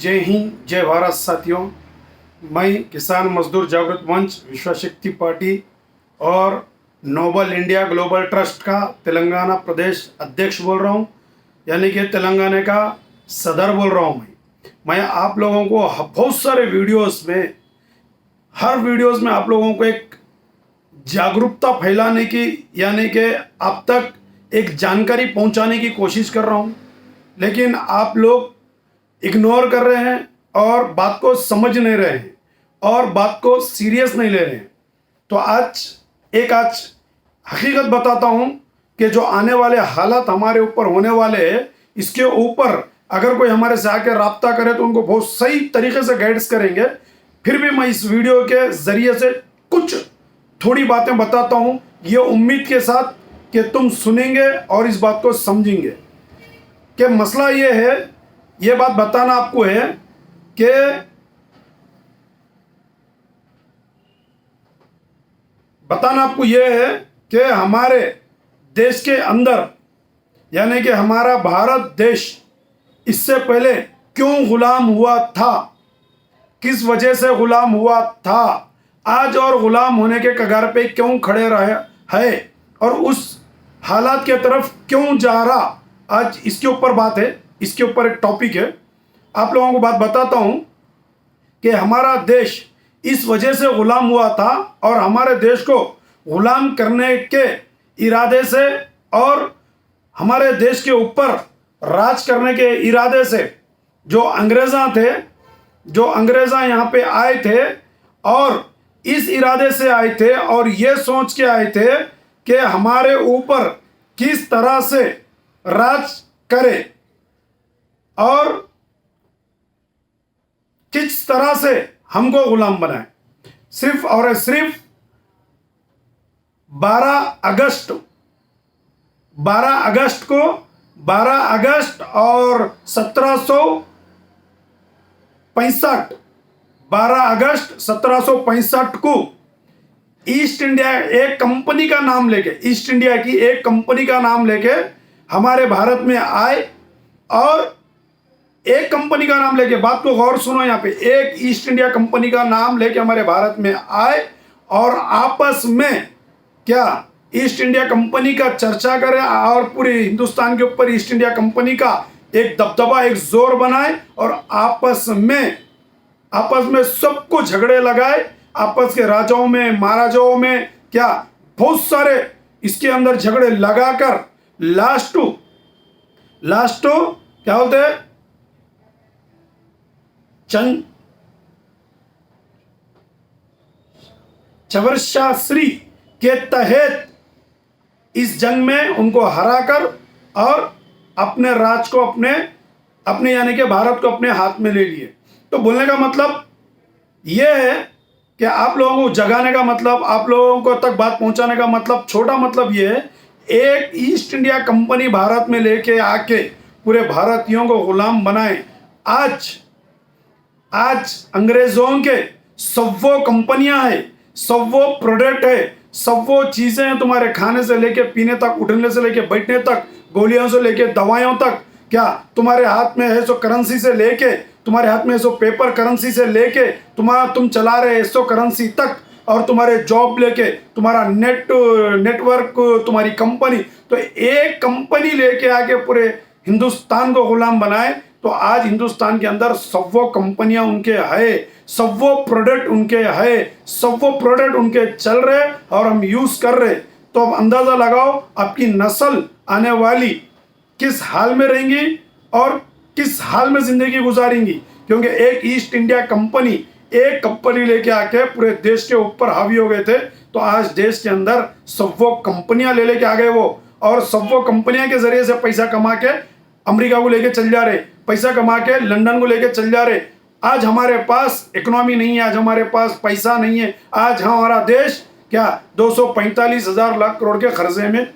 जय हिंद, जय भारत साथियों। मैं किसान मजदूर जागृत मंच, विश्व शक्ति पार्टी और नोबल इंडिया ग्लोबल ट्रस्ट का तेलंगाना प्रदेश अध्यक्ष बोल रहा हूँ, यानी कि तेलंगाना का सदर बोल रहा हूँ। मैं आप लोगों को बहुत सारे वीडियोस में, हर वीडियोस में आप लोगों को एक जागरूकता फैलाने की, यानी कि आप तक एक जानकारी पहुंचाने की कोशिश कर रहा हूं, लेकिन आप लोग इग्नोर कर रहे हैं और बात को समझ नहीं रहे हैं और बात को सीरियस नहीं ले रहे हैं। तो आज हकीकत बताता हूं कि जो आने वाले हालात हमारे ऊपर होने वाले हैं, इसके ऊपर अगर कोई हमारे से आकर राब्ता करे तो उनको बहुत सही तरीके से गाइड्स करेंगे। फिर भी मैं इस वीडियो के जरिए से कुछ थोड़ी बातें बताता हूं, ये उम्मीद के साथ कि तुम सुनेंगे और इस बात को समझेंगे। कि मसला ये है, ये बात बताना आपको है कि हमारे देश के अंदर, यानी कि हमारा भारत देश इससे पहले क्यों गुलाम हुआ था, किस वजह से गुलाम हुआ था, आज और गुलाम होने के कगार पे क्यों खड़े रहे है और उस हालात के तरफ क्यों जा रहा, आज इसके ऊपर बात है, इसके ऊपर एक टॉपिक है। आप लोगों को बात बताता हूं कि हमारा देश इस वजह से गुलाम हुआ था और हमारे देश को गुलाम करने के इरादे से और हमारे देश के ऊपर राज करने के इरादे से जो अंग्रेज़ा यहाँ पे आए थे और इस इरादे से आए थे और ये सोच के आए थे कि हमारे ऊपर किस तरह से राज करे और किस तरह से हमको गुलाम बनाए। सिर्फ और सिर्फ 12 अगस्त और 1765 को ईस्ट इंडिया एक कंपनी का नाम लेके, ईस्ट इंडिया की एक कंपनी का नाम लेके हमारे भारत में आए और एक कंपनी का नाम लेके, बात को गौर सुनो, यहाँ पे एक ईस्ट इंडिया कंपनी का नाम लेके हमारे भारत में आए और आपस में क्या ईस्ट इंडिया कंपनी का चर्चा करें और पूरे हिंदुस्तान के ऊपर ईस्ट इंडिया कंपनी का एक दबदबा, एक जोर बनाए और आपस में सबको झगड़े लगाए, आपस के राजाओं में, महाराजाओं में क्या बहुत सारे इसके अंदर झगड़े लगाकर लास्ट क्या बोलते हैं, चवरशास्त्री के तहत इस जंग में उनको हराकर और अपने राज को अपने यानी कि भारत को अपने हाथ में ले लिए। तो बोलने का मतलब यह है कि आप लोगों को जगाने का मतलब, आप लोगों को तक बात पहुंचाने का मतलब, छोटा मतलब यह है, एक ईस्ट इंडिया कंपनी भारत में लेके आके पूरे भारतीयों को गुलाम बनाए। आज अंग्रेजों के सौ कंपनियां हैं, सौ प्रोडक्ट है, सौ चीजें हैं, तुम्हारे खाने से लेके पीने तक, उठने से लेके बैठने तक, गोलियों से लेके दवाइयों तक, क्या तुम्हारे हाथ में है सो करेंसी से लेके, तुम्हारे हाथ में है सो पेपर करेंसी से लेके तुम चला रहे सो करेंसी तक, और तुम्हारे जॉब लेके, तुम्हारा नेटवर्क, तुम्हारी कंपनी, तो एक कंपनी लेके आके पूरे हिंदुस्तान को गुलाम बनाए। तो आज हिंदुस्तान के अंदर सौ कंपनियां उनके है, सौ प्रोडक्ट उनके है, सौ प्रोडक्ट उनके चल रहे और हम यूज कर रहे। तो अब अंदाजा लगाओ आपकी नस्ल आने वाली किस हाल में रहेंगी और किस हाल में जिंदगी गुजारेंगी, क्योंकि एक ईस्ट इंडिया कंपनी, एक कंपनी लेके आके पूरे देश के ऊपर हावी हो गए थे। तो आज देश के अंदर सौ कंपनियां लेके आ गए वो, और सौ कंपनियां के जरिए से पैसा कमा के अमेरिका को लेके चल जा रहे, पैसा कमा के लंदन को लेके चल जा रहे। आज हमारे पास इकोनॉमी नहीं है, आज हमारे पास पैसा नहीं है, आज हमारा देश क्या 245,000 लाख करोड़ के खर्चे में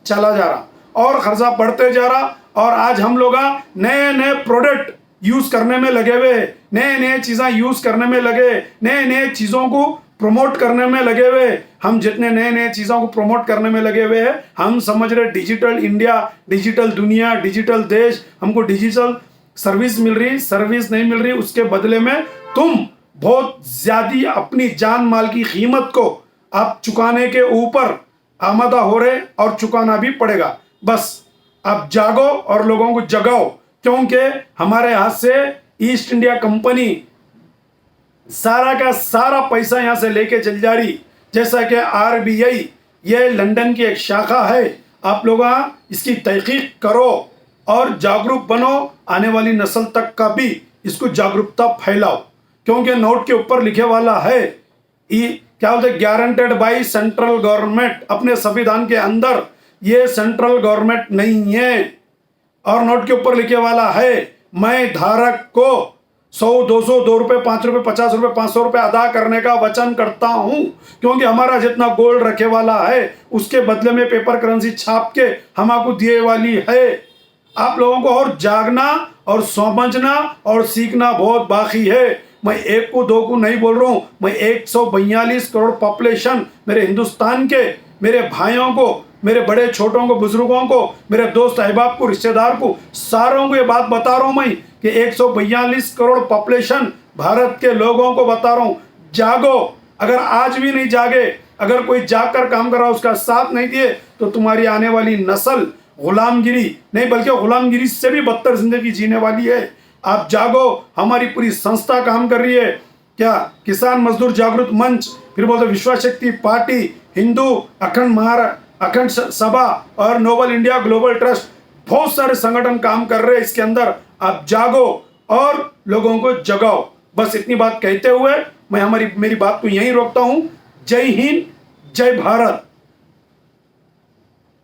चला जा रहा और खर्चा बढ़ते जा रहा। और आज हम लोग नए प्रोडक्ट यूज करने में लगे हुए, नए चीज़ें यूज करने में लगे, नए चीज़ों को प्रमोट करने में लगे हुए। हम जितने नए चीज़ों को प्रमोट करने में लगे हुए हैं, हम समझ रहे डिजिटल इंडिया, डिजिटल दुनिया, डिजिटल देश, हमको डिजिटल सर्विस मिल रही, सर्विस नहीं मिल रही, उसके बदले में तुम बहुत ज्यादा अपनी जान माल की कीमत को आप चुकाने के ऊपर आमादा हो रहे और चुकाना भी पड़ेगा। बस आप जागो और लोगों को जगाओ, क्योंकि हमारे हाथ से ईस्ट इंडिया कंपनी सारा का सारा पैसा यहां से लेके चल जा रही। जैसा कि आरबीआई ये लंदन की एक शाखा है, आप लोग इसकी तहकीक करो और जागरूक बनो, आने वाली नस्ल तक का भी इसको जागरूकता फैलाओ, क्योंकि नोट के ऊपर लिखे वाला है क्या बोलते हैं, गारंटेड बाय सेंट्रल गवर्नमेंट। अपने संविधान के अंदर ये सेंट्रल गवर्नमेंट नहीं है। और नोट के ऊपर लिखे वाला है, मैं धारक को 100, 200, 2 रुपये, 5 रुपये, 50 रुपये, 500 रुपये अदा करने का वचन करता हूं, क्योंकि हमारा जितना गोल्ड रखे वाला है उसके बदले में पेपर करेंसी छाप के हमको दिए वाली है। आप लोगों को और जागना और समझना और सीखना बहुत बाकी है। मैं एक को दो को नहीं बोल रहा हूं, मैं 142 करोड़ पॉपुलेशन मेरे हिंदुस्तान के मेरे भाइयों को, मेरे बड़े छोटों को, बुजुर्गों को, मेरे दोस्त अहबाब को, रिश्तेदार को, सारों को ये बात बता रहा हूं मैं कि 142 करोड़ पॉपुलेशन भारत के लोगों को बता रहा हूं, जागो। अगर आज भी नहीं जागे, अगर कोई जागकर काम कर रहा उसका साथ नहीं दिए, तो तुम्हारी आने वाली नस्ल गुलामगिरी नहीं बल्कि गुलामगिरी से भी बदतर जिंदगी जीने वाली है। आप जागो। हमारी पूरी संस्था काम कर रही है, क्या किसान मजदूर जागृत मंच, फिर बोलते विश्व शक्ति पार्टी, हिंदू अखंड सभा और नोबल इंडिया ग्लोबल ट्रस्ट, बहुत सारे संगठन काम कर रहे हैं इसके अंदर। आप जागो और लोगों को जगाओ। बस इतनी बात कहते हुए मैं मेरी बात को यहीं रोकता हूं। जय हिंद, जय भारत।